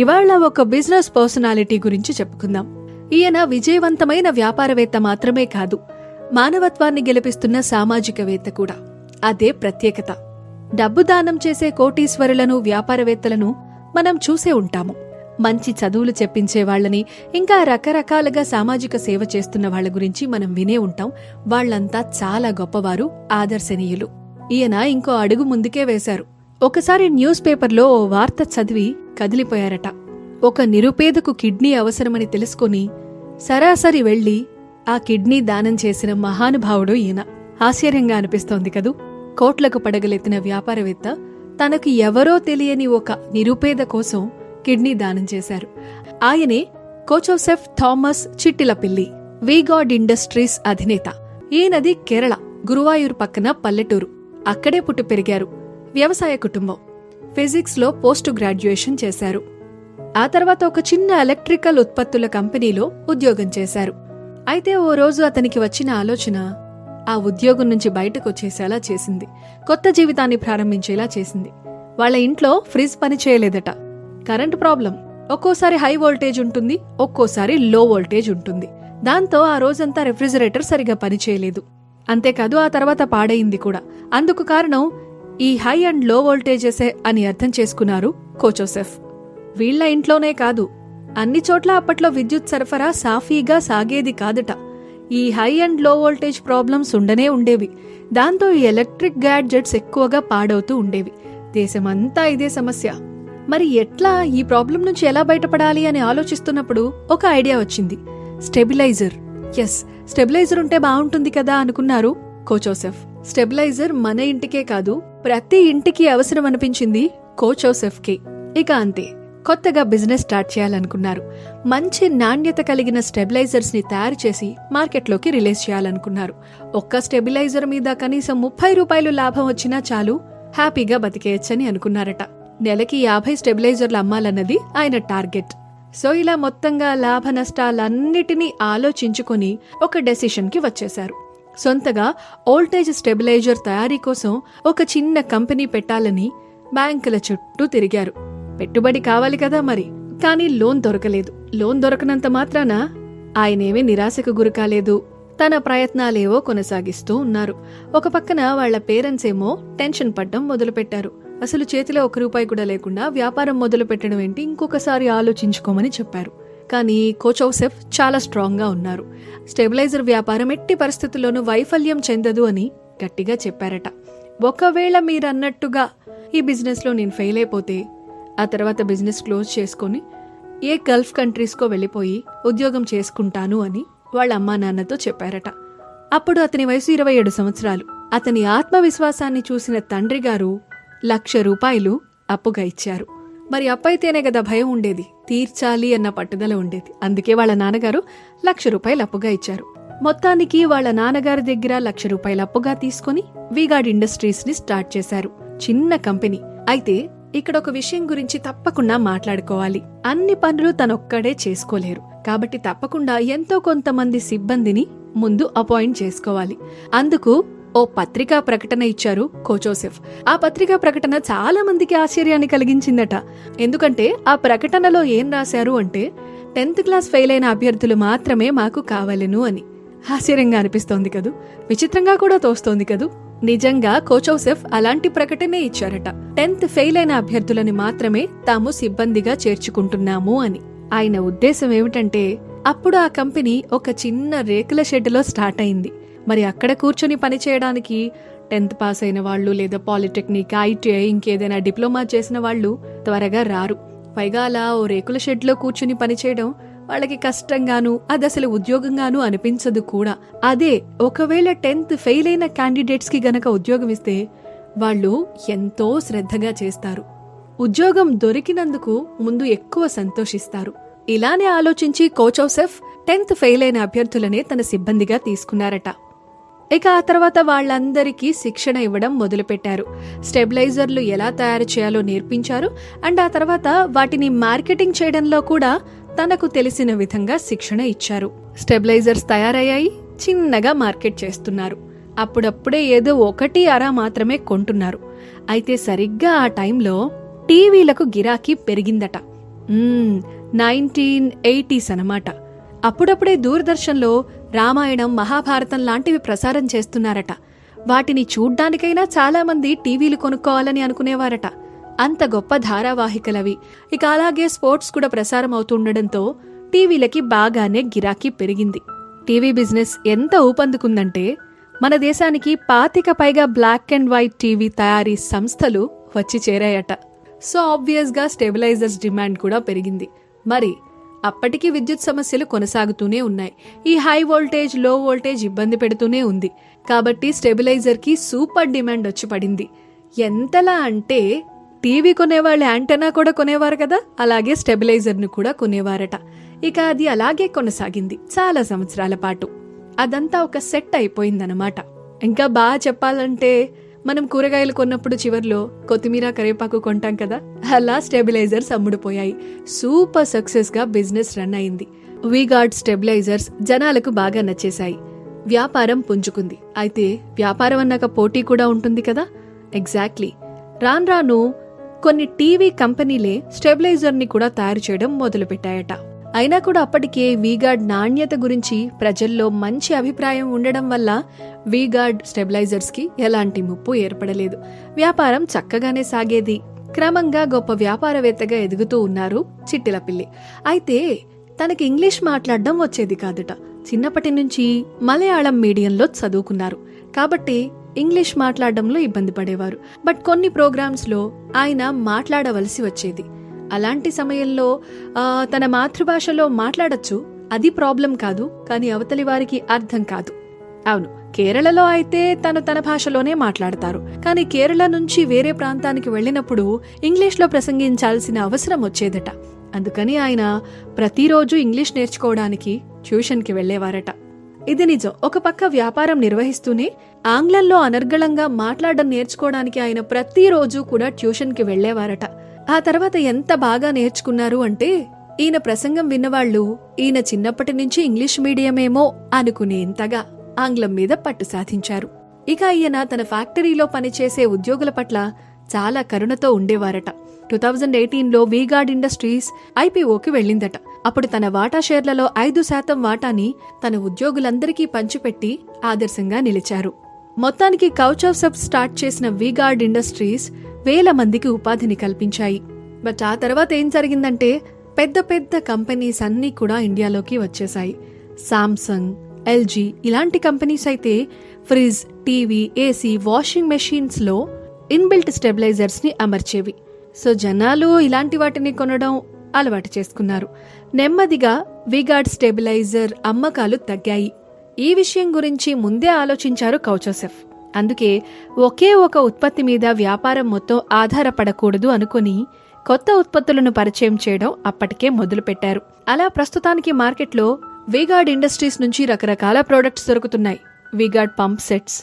ఇవాళ ఒక business personality గురించి చెప్పుకుందాం. ఈయన విజయవంతమైన వ్యాపారవేత్త మాత్రమే కాదు, మానవత్వాన్ని గెలిపిస్తున్న సామాజికవేత్త కూడా. అదే ప్రత్యేకత. డబ్బు దానం చేసే కోటీశ్వరులను, వ్యాపారవేత్తలను మనం చూసే ఉంటాము. మంచి చదువులు చెప్పించే వాళ్ళని, ఇంకా రకరకాలుగా సామాజిక సేవ చేస్తున్న వాళ్ల గురించి మనం వినే ఉంటాం. వాళ్లంతా చాలా గొప్పవారు, ఆదర్శనీయులు. ఈయన ఇంకో అడుగు ముందుకే వేశారు. ఒకసారి న్యూస్ పేపర్లో ఓ వార్త చదివి కదిలిపోయారట. ఒక నిరుపేదకు కిడ్నీ అవసరమని తెలుసుకుని సరాసరి వెళ్లి ఆ కిడ్నీ దానం చేసిన మహానుభావుడు ఈయన. ఆశ్చర్యంగా అనిపిస్తోంది కదూ. కోట్లకు పడగలెత్తిన వ్యాపారవేత్త తనకు ఎవరో తెలియని ఒక నిరుపేద కోసం కిడ్నీ దానం చేశారు. ఆయనే కోజోసెఫ్ థామస్ చిట్టిలపిల్లి, వీగాడ్ ఇండస్ట్రీస్ అధినేత. ఈయనది కేరళ, గురువాయూర్ పక్కన పల్లెటూరు. అక్కడే పుట్టి పెరిగారు. వ్యవసాయ కుటుంబం. ఫిజిక్స్ లో పోస్ట్ గ్రాడ్యుయేషన్ చేశారు. ఆ తర్వాత ఒక చిన్న ఎలక్ట్రికల్ ఉత్పత్తుల కంపెనీలో ఉద్యోగం చేశారు. అయితే ఓ రోజు అతనికి వచ్చిన ఆలోచన ఆ ఉద్యోగం నుంచి బయటకొచ్చేసేలా చేసింది. కొత్త జీవితాన్ని ప్రారంభించేలా చేసింది. వాళ్ల ఇంట్లో ఫ్రిజ్ పని చేయలేదట. Current problem. ఒక్కోసారి హై వోల్టేజ్ ఉంటుంది, ఒక్కోసారి లో వోల్టేజ్ ఉంటుంది. దాంతో ఆ రోజంతా రెఫ్రిజిరేటర్ సరిగా పనిచేయలేదు. అంతేకాదు ఆ తర్వాత పాడైంది కూడా. అందుకు కారణం ఈ హై అండ్ లో వోల్టేజెసే అని అర్థం చేసుకున్నారు కోజోసెఫ్. వీళ్ల ఇంట్లోనే కాదు, అన్ని చోట్ల అప్పట్లో విద్యుత్ సరఫరా సాఫీగా సాగేది కాదట. ఈ హై అండ్ లో వోల్టేజ్ ప్రాబ్లమ్స్ ఉండనే ఉండేవి. దాంతో ఈ ఎలక్ట్రిక్ గ్యాడ్జెట్స్ ఎక్కువగా పాడవుతూ ఉండేవి. దేశమంతా ఇదే సమస్య. మరి ఎట్లా ఈ ప్రాబ్లం నుంచి ఎలా బయటపడాలి అని ఆలోచిస్తున్నప్పుడు ఒక ఐడియా వచ్చింది. స్టెబిలైజర్. ఎస్, స్టెబిలైజర్ ఉంటే బాగుంటుంది కదా అనుకున్నారు కోజోసెఫ్. స్టెబిలైజర్ మన ఇంటికే కాదు, ప్రతి ఇంటికి అవసరం అనిపించింది కోజోసెఫ్కి. ఇక అంతే, కొత్తగా బిజినెస్ స్టార్ట్ చేయాలనుకున్నారు. మంచి నాణ్యత కలిగిన స్టెబిలైజర్స్ ని తయారు చేసి మార్కెట్లోకి రిలీజ్ చేయాలనుకున్నారు. ఒక్క స్టెబిలైజర్ మీద కనీసం 30 రూపాయలు లాభం వచ్చినా చాలు, హ్యాపీగా బతికేయచ్చని అనుకున్నారట. నెలకి 50 స్టెబిలైజర్లు అమ్మాలన్నది ఆయన టార్గెట్. సో ఇలా మొత్తంగా లాభ నష్టాలన్నిటినీ ఆలోచించుకుని ఒక డెసిషన్ కి వచ్చేశారు. సొంతగా వోల్టేజ్ స్టెబిలైజర్ తయారీ కోసం ఒక చిన్న కంపెనీ పెట్టాలని బ్యాంకుల చుట్టూ తిరిగారు. పెట్టుబడి కావాలి కదా మరి. కానీ లోన్ దొరకలేదు. లోన్ దొరకనంత మాత్రాన ఆయనేమీ నిరాశకు గురికాలేదు. తన ప్రయత్నాలేవో కొనసాగిస్తూ ఉన్నారు. ఒక పక్కన వాళ్ల పేరెంట్స్ ఏమో టెన్షన్ పడ్డం మొదలుపెట్టారు. అసలు చేతిలో 1 రూపాయి కూడా లేకుండా వ్యాపారం మొదలు పెట్టడం ఏంటి, ఇంకొకసారి ఆలోచించుకోమని చెప్పారు. కానీ కోజోసెఫ్ చాలా స్ట్రాంగ్ గా ఉన్నారు. స్టెబిలైజర్ వ్యాపారం ఎట్టి పరిస్థితుల్లోనూ వైఫల్యం చెందదు అని గట్టిగా చెప్పారట. ఒకవేళ మీరన్నట్టుగా ఈ బిజినెస్ లో నేను ఫెయిల్ అయిపోతే ఆ తర్వాత బిజినెస్ క్లోజ్ చేసుకుని ఏ గల్ఫ్ కంట్రీస్కో వెళ్లిపోయి ఉద్యోగం చేసుకుంటాను అని వాళ్ళ అమ్మా నాన్నతో చెప్పారట. అప్పుడు అతని వయసు 27 సంవత్సరాలు. అతని ఆత్మవిశ్వాసాన్ని చూసిన తండ్రి గారు 1,00,000 రూపాయలు అప్పుగా ఇచ్చారు. మరి అప్పైతేనే కదా భయం ఉండేది, తీర్చాలి అన్న పట్టుదల ఉండేది. అందుకే వాళ్ళ నాన్నగారు 1,00,000 రూపాయలు అప్పుగా ఇచ్చారు. మొత్తానికి వాళ్ళ నాన్నగారి దగ్గర 1,00,000 రూపాయలు అప్పుగా తీసుకుని వీగాడ్ ఇండస్ట్రీస్ ని స్టార్ట్ చేశారు. చిన్న కంపెనీ. అయితే ఇక్కడ ఒక విషయం గురించి తప్పకుండా మాట్లాడుకోవాలి. అన్ని పనులు తనొక్కడే చేసుకోలేరు. కాబట్టి తప్పకుండా ఎంతో కొంతమంది సిబ్బందిని ముందు అపాయింట్ చేసుకోవాలి. అందుకు ఓ పత్రికా ప్రకటన ఇచ్చారు కోజోసెఫ్. ఆ పత్రికా ప్రకటన చాలా మందికి ఆశ్చర్యాన్ని కలిగించిందట. ఎందుకంటే ఆ ప్రకటనలో ఏం రాశారు అంటే 10th క్లాస్ ఫెయిల్ అయిన అభ్యర్థులు మాత్రమే మాకు కావాలను అని. ఆశ్చర్యంగా అనిపిస్తోంది కదూ, విచిత్రంగా కూడా తోస్తోంది కదూ. నిజంగా కోజోసెఫ్ అలాంటి ప్రకటనే ఇచ్చారట. 10th ఫెయిల్ అయిన అభ్యర్థులని మాత్రమే తాము సిబ్బందిగా చేర్చుకుంటున్నాము అని. ఆయన ఉద్దేశం ఏమిటంటే అప్పుడు ఆ కంపెనీ ఒక చిన్న రేకుల షెడ్లో స్టార్ట్ అయింది. మరి అక్కడ కూర్చొని పనిచేయడానికి 10th పాస్ అయిన వాళ్ళు, లేదా పాలిటెక్నిక్, ఐటీఐ, ఇంకేదైనా డిప్లొమా చేసిన వాళ్ళు త్వరగా రారు. పైగా అలా ఓ రేకుల షెడ్లో కూర్చుని పనిచేయడం వాళ్ళకి కష్టంగాను, అది అసలు ఉద్యోగంగాను అనిపించదు కూడా. అదే ఒకవేళ 10th ఫెయిల్ అయిన క్యాండిడేట్స్ కి గనక ఉద్యోగం ఇస్తే వాళ్ళు ఎంతో శ్రద్ధగా చేస్తారు. ఉద్యోగం దొరికినందుకు ముందు ఎక్కువ సంతోషిస్తారు. ఇలానే ఆలోచించి కోజోసెఫ్ 10th ఫెయిల్ అయిన అభ్యర్థులనే తన సిబ్బందిగా తీసుకున్నారట. ఇక ఆ తర్వాత వాళ్ళందరికీ శిక్షణ ఇవ్వడం మొదలుపెట్టారు. స్టెబిలైజర్లు ఎలా తయారు చేయాలో నేర్పించారు. అండ్ ఆ తర్వాత వాటిని మార్కెటింగ్ చేయడంలో కూడా తనకు తెలిసిన విధంగా శిక్షణ ఇచ్చారు. స్టెబిలైజర్స్ తయారయ్యాయి, చిన్నగా మార్కెట్ చేస్తున్నారు. అప్పుడప్పుడే ఏదో 1-2 మాత్రమే కొంటున్నారు. అయితే సరిగ్గా ఆ టైంలో టీవీలకు గిరాకీ పెరిగిందట. 1980s అన్నమాట. అప్పుడప్పుడే దూరదర్శన్లో రామాయణం, మహాభారతం లాంటివి ప్రసారం చేస్తున్నారట. వాటిని చూడ్డానికైనా చాలామంది టీవీలు కొనుక్కోవాలని అనుకునేవారట. అంత గొప్ప ధారావాహికలవి. ఇక అలాగే స్పోర్ట్స్ కూడా ప్రసారం అవుతుండడంతో టీవీలకి బాగానే గిరాకీ పెరిగింది. టీవీ బిజినెస్ ఎంత ఊపందుకుందంటే మన దేశానికి 25 పైగా బ్లాక్ అండ్ వైట్ టీవీ తయారీ సంస్థలు వచ్చి చేరాయట. సో ఆబ్వియస్గా స్టెబిలైజర్స్ డిమాండ్ కూడా పెరిగింది. మరి అప్పటికీ విద్యుత్ సమస్యలు కొనసాగుతూనే ఉన్నాయి. ఈ హై వోల్టేజ్, లో వోల్టేజ్ ఇబ్బంది పెడుతూనే ఉంది. కాబట్టి స్టెబిలైజర్కి సూపర్ డిమాండ్ వచ్చి పడింది. ఎంతలా అంటే టీవీ కొనేవాళ్ళు యాంటెనా కూడా కొనేవారు కదా, అలాగే స్టెబిలైజర్ను కూడా కొనేవారట. ఇక అది అలాగే కొనసాగింది చాలా సంవత్సరాల పాటు. అదంతా ఒక సెట్ అయిపోయిందనమాట. ఇంకా బాగా చెప్పాలంటే మనం కూరగాయలు కొన్నప్పుడు చివర్లో కొత్తిమీర, కరివేపాకు కొంటాం కదా, అలా స్టెబిలైజర్స్ అమ్ముడుపోయాయి. సూపర్ సక్సెస్ గా బిజినెస్ రన్ అయింది. వీగార్డ్ స్టెబిలైజర్స్ జనాలకు బాగా నచ్చేశాయి. వ్యాపారం పుంజుకుంది. అయితే వ్యాపారం అన్నాక పోటీ కూడా ఉంటుంది కదా. ఎగ్జాక్ట్లీ. రాను కొన్ని టీవీ కంపెనీలే స్టెబిలైజర్ ని కూడా తయారు చేయడం మొదలుపెట్టాయట. అయినా కూడా అప్పటికే వీగార్డ్ నాణ్యత గురించి ప్రజల్లో మంచి అభిప్రాయం ఉండడం వల్ల వీగార్డ్ స్టెబిలైజర్స్ కి ఎలాంటి ముప్పు ఏర్పడలేదు. వ్యాపారం చక్కగానే సాగేది. క్రమంగా గొప్ప వ్యాపారవేత్తగా ఎదుగుతూ ఉన్నారు చిట్టిలపిల్లి. అయితే తనకి ఇంగ్లీష్ మాట్లాడడం వచ్చేది కాదట. చిన్నప్పటి నుంచి మలయాళం మీడియంలో చదువుకున్నారు కాబట్టి ఇంగ్లీష్ మాట్లాడడంలో ఇబ్బంది పడేవారు. బట్ కొన్ని ప్రోగ్రామ్స్ లో ఆయన మాట్లాడవలసి వచ్చేది. అలాంటి సమయంలో తన మాతృభాషలో మాట్లాడచ్చు, అది ప్రాబ్లం కాదు. కానీ అవతలి వారికి అర్థం కాదు. అవును, కేరళలో అయితే తన భాషలోనే మాట్లాడతారు. కానీ కేరళ నుంచి వేరే ప్రాంతానికి వెళ్ళినప్పుడు ఇంగ్లీష్లో ప్రసంగించాల్సిన అవసరం వచ్చేదట. అందుకని ఆయన ప్రతిరోజు ఇంగ్లీష్ నేర్చుకోవడానికి ట్యూషన్కి వెళ్లేవారట. ఇది నిజం. ఒక పక్క వ్యాపారం నిర్వహిస్తూనే ఆంగ్లంలో అనర్గళంగా మాట్లాడడం నేర్చుకోవడానికి ఆయన ప్రతిరోజు కూడా ట్యూషన్కి వెళ్లేవారట. ఆ తర్వాత ఎంత బాగా నేర్చుకున్నారు అంటే ఈయన ప్రసంగం విన్నవాళ్లు ఈయన చిన్నప్పటి నుంచి ఇంగ్లీష్ మీడియమేమో అనుకునేంతగా ఆంగ్లం మీద పట్టు సాధించారు. ఇక ఈయన తన ఫ్యాక్టరీలో పనిచేసే ఉద్యోగుల పట్ల చాలా కరుణతో ఉండేవారట. 2018లో వీగార్డ్ ఇండస్ట్రీస్ ఐపీఓకి వెళ్ళిందట. అప్పుడు తన వాటా షేర్లలో 5% వాటాని తన ఉద్యోగులందరికీ పంచిపెట్టి ఆదర్శంగా నిలిచారు. మొత్తానికి కౌచ్ ఆఫ్ సబ్ స్టార్ట్ చేసిన వీగార్డ్ ఇండస్ట్రీస్ వేల మందికి ఉపాధిని కల్పించాయి. బట్ ఆ తర్వాత ఏం జరిగిందంటే పెద్ద పెద్ద కంపెనీస్ అన్నీ కూడా ఇండియాలోకి వచ్చేశాయి. సామ్సంగ్, ఎల్జీ ఇలాంటి కంపెనీస్ అయితే fridge, TV, AC, washing machines లో ఇన్బిల్ట్ స్టెబిలైజర్స్ ని అమర్చేవి. సో జనాలు ఇలాంటి వాటిని కొనడం అలవాటు చేసుకున్నారు. నెమ్మదిగా వీగార్డ్ స్టెబిలైజర్ అమ్మకాలు తగ్గాయి. ఈ విషయం గురించి ముందే ఆలోచించారు కౌచోసెఫ్. అందుకే ఒకే ఒక ఉత్పత్తి మీద వ్యాపారం మొత్తం ఆధారపడకూడదు అనుకుని కొత్త ఉత్పత్తులను పరిచయం చేయడం అప్పటికే మొదలుపెట్టారు. అలా ప్రస్తుతానికి మార్కెట్లో వీగార్డ్ ఇండస్ట్రీస్ నుంచి రకరకాల ప్రొడక్ట్స్ దొరుకుతున్నాయి. V Guard pump sets,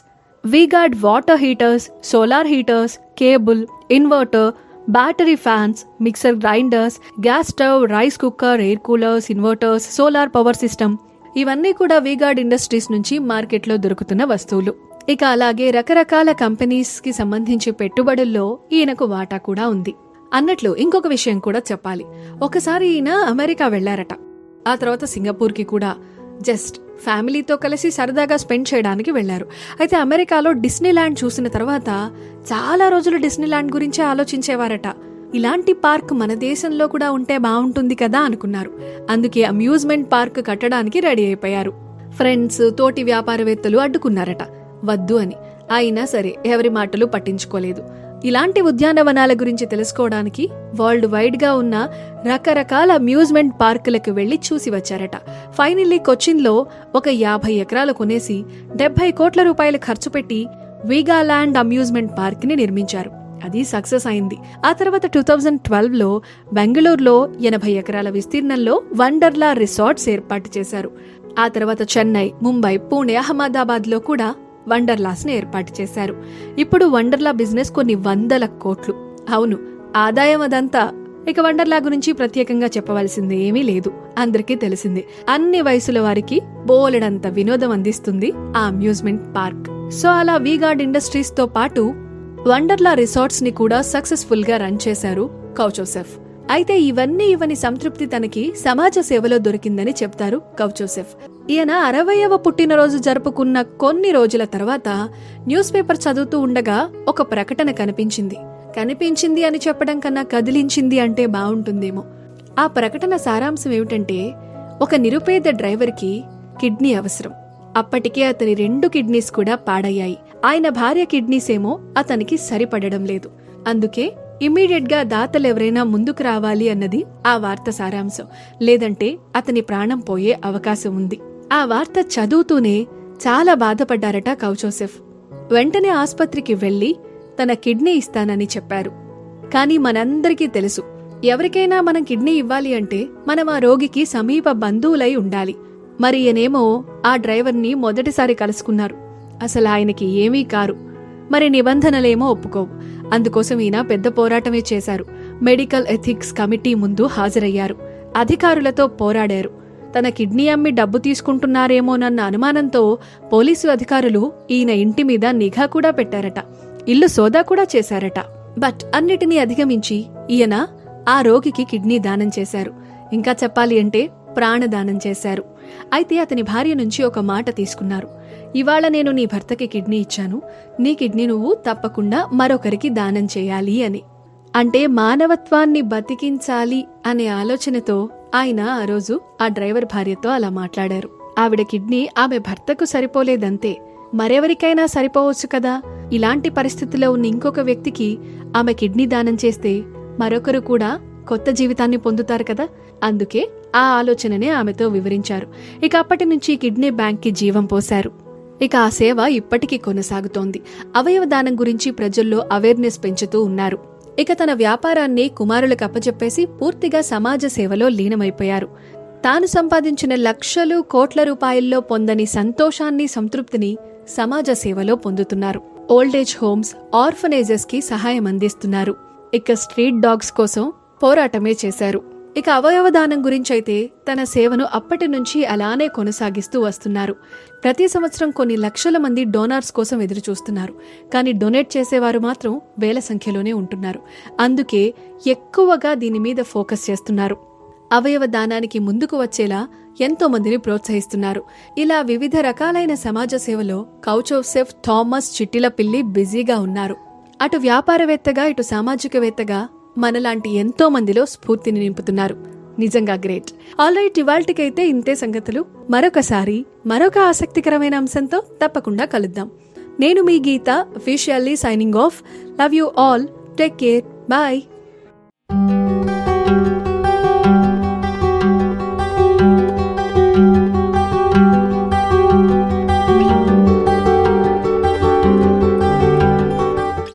V Guard water heaters, solar heaters, cable, inverter, battery fans, mixer grinders, gas stove, rice cooker, air coolers, inverters, solar power system ఇవన్నీ కూడా వీగార్డ్ ఇండస్ట్రీస్ నుంచి మార్కెట్లో దొరుకుతున్న వస్తువులు. ఇక అలాగే రకరకాల కంపెనీస్ కి సంబంధించి పెట్టుబడుల్లో ఈయనకు వాటా కూడా ఉంది. అన్నట్లు ఇంకొక విషయం కూడా చెప్పాలి. ఒకసారి ఈయన అమెరికా వెళ్లారట. ఆ తర్వాత సింగపూర్కి కూడా జస్ట్ ఫ్యామిలీతో కలిసి సరదాగా స్పెండ్ చేయడానికి వెళ్లారు. అయితే అమెరికాలో డిస్నీ ల్యాండ్ చూసిన తర్వాత చాలా రోజులు డిస్నీ ల్యాండ్ గురించే ఆలోచించేవారట. ఇలాంటి పార్క్ మన దేశంలో కూడా ఉంటే బాగుంటుంది కదా అనుకున్నారు. అందుకే అమ్యూజ్మెంట్ పార్క్ కట్టడానికి రెడీ అయిపోయారు. ఫ్రెండ్స్, తోటి వ్యాపారవేత్తలు అడ్డుకున్నారట, వద్దు అని. అయినా సరే ఎవరి మాటలు పట్టించుకోలేదు. ఇలాంటి ఉద్యానవనాల గురించి తెలుసుకోవడానికి వరల్డ్ వైడ్ గా ఉన్న రకరకాల అమ్యూజ్మెంట్ పార్కులకు వెళ్లి చూసి వచ్చారట. ఫైనల్లీ కొచ్చిన్లో ఒక 50 ఎకరాలు కొనేసి 70 కోట్ల రూపాయలు ఖర్చు పెట్టి వీగాల్యాండ్ అమ్యూజ్మెంట్ పార్క్ ని నిర్మించారు. అది సక్సెస్ అయింది. ఆ తర్వాత 2012లో బెంగళూరులో 80 ఎకరాల విస్తీర్ణంలో వండర్లా రిసార్ట్స్ ఏర్పాటు చేశారు. ఆ తర్వాత చెన్నై, ముంబై, పూణే, అహ్మదాబాద్ లో కూడా వండర్లాస్ ని ఏర్పాటు చేశారు. ఇప్పుడు వండర్లా బిజినెస్ కొన్ని 100 కోట్లు. అవును, ఆదాయం అదంతా. ఇక వండర్లా గురించి ప్రత్యేకంగా చెప్పవలసింది ఏమీ లేదు, అందరికీ తెలిసింది. అన్ని వయసుల వారికి బోలెడంత వినోదం అందిస్తుంది ఆ అమ్యూజ్మెంట్ పార్క్. సో అలా వీగార్డ్ ఇండస్ట్రీస్ తో పాటు వండర్లా రిసార్ట్స్ ని కూడా సక్సెస్ఫుల్ గా రన్ చేశారు కౌచోసెఫ్. అయితే ఇవన్నీ ఇవని సంతృప్తి తనకి సమాజ సేవలో దొరికిందని చెప్తారు కౌచోసెఫ్. ఈయన 60వ పుట్టినరోజు జరుపుకున్న కొన్ని రోజుల తర్వాత న్యూస్ పేపర్ చదువుతూ ఉండగా ఒక ప్రకటన కనిపించింది అని చెప్పడం కన్నా కదిలించింది అంటే బావుంటుందేమో. ఆ ప్రకటన సారాంశం ఏమిటంటే, ఒక నిరుపేద డ్రైవర్కి కిడ్నీ అవసరం. అప్పటికే అతని 2 కిడ్నీస్ కూడా పాడయ్యాయి. ఆయన భార్య కిడ్నీస్ ఏమో అతనికి సరిపడడం లేదు. అందుకే ఇమ్మీడియట్ గా దాతలెవరైనా ముందుకు రావాలి అన్నది ఆ వార్త సారాంశం. లేదంటే అతని ప్రాణం పోయే అవకాశం ఉంది. ఆ వార్త చదువుతూనే చాలా బాధపడ్డారట కౌచోసెఫ్. వెంటనే ఆస్పత్రికి వెళ్లి తన కిడ్నీ ఇస్తానని చెప్పారు. కానీ మనందరికీ తెలుసు, ఎవరికైనా మనం కిడ్నీ ఇవ్వాలి అంటే మనం ఆ రోగికి సమీప బంధువులై ఉండాలి. మరి ఈయనేమో ఆ డ్రైవర్ని మొదటిసారి కలుసుకున్నారు. అసలు ఆయనకి ఏమీ కారు. మరి నిబంధనలేమో ఒప్పుకోవు. అందుకోసం ఈయన పెద్ద పోరాటమే చేశారు. మెడికల్ ఎథిక్స్ కమిటీ ముందు హాజరయ్యారు. అధికారులతో పోరాడారు. తన కిడ్నీ అమ్మి డబ్బు తీసుకుంటున్నారేమోనన్న అనుమానంతో పోలీసు అధికారులు ఈయన ఇంటి మీద నిఘా కూడా పెట్టారట. ఇల్లు సోదా కూడా చేశారట. బట్ అన్నిటినీ అధిగమించి ఈయన ఆ రోగికి కిడ్నీ దానం చేశారు. ఇంకా చెప్పాలి అంటే ప్రాణదానం చేశారు. అయితే అతని భార్య నుంచి ఒక మాట తీసుకున్నారు. ఇవాళ నేను నీ భర్తకి కిడ్నీ ఇచ్చాను, నీ కిడ్నీ నువ్వు తప్పకుండా మరొకరికి దానం చేయాలి అని. అంటే మానవత్వాన్ని బతికించాలి అనే ఆలోచనతో ఆయన ఆ రోజు ఆ డ్రైవర్ భార్యతో అలా మాట్లాడారు. ఆవిడ కిడ్నీ ఆమె భర్తకు సరిపోలేదంతే, మరెవరికైనా సరిపోవచ్చు కదా. ఇలాంటి పరిస్థితిలో ఉన్న ఇంకొక వ్యక్తికి ఆమె కిడ్నీ దానం చేస్తే మరొకరు కూడా కొత్త జీవితాన్ని పొందుతారు కదా. అందుకే ఆ ఆలోచననే ఆమెతో వివరించారు. ఇక అప్పటి నుంచి కిడ్నీ బ్యాంక్కి జీవం పోశారు. ఇక ఆ సేవ ఇప్పటికీ కొనసాగుతోంది. అవయవ దానం గురించి ప్రజల్లో అవేర్నెస్ పెంచుతూ ఉన్నారు. ఇక తన వ్యాపారాన్ని కుమారులకు అప్పచెప్పేసి పూర్తిగా సమాజ సేవలో లీనమైపోయారు. తాను సంపాదించిన లక్షలు కోట్ల రూపాయల్లో పొందని సంతోషాన్ని, సంతృప్తిని సమాజ సేవలో పొందుతున్నారు. ఓల్డేజ్ హోమ్స్, ఆర్ఫనేజెస్ కి సహాయం అందిస్తున్నారు. ఇక స్ట్రీట్ డాగ్స్ కోసం పోరాటమే చేశారు. ఇక అవయవదానం గురించైతే తన సేవను అప్పటి నుంచి అలానే కొనసాగిస్తూ వస్తున్నారు. ప్రతి సంవత్సరం కొన్ని లక్షల మంది డోనార్స్ కోసం ఎదురు చూస్తున్నారు. కానీ డొనేట్ చేసేవారు మాత్రం వేల సంఖ్యలోనే ఉంటున్నారు. అందుకే ఎక్కువగా దీని మీద ఫోకస్ చేస్తున్నారు. అవయవ దానానికి ముందుకు వచ్చేలా ఎంతో మందిని ప్రోత్సహిస్తున్నారు. ఇలా వివిధ రకాలైన సమాజ సేవలో కౌచోసెఫ్ థామస్ చిట్టిలపిల్లి బిజీగా ఉన్నారు. అటు వ్యాపారవేత్తగా, ఇటు సామాజికవేత్తగా మనలాంటి ఎంతో మందిలో స్ఫూర్తిని నింపుతున్నారు. నిజంగా గ్రేట్. ఆల్రైట్, ఇవాల్టికైతే ఇంతే సంగతులు. మరొకసారి మరొక ఆసక్తికరమైన అంశంతో తప్పకుండా కలుద్దాం. నేను మీ Geeta, officially signing off. Love you all. Take care. Bye.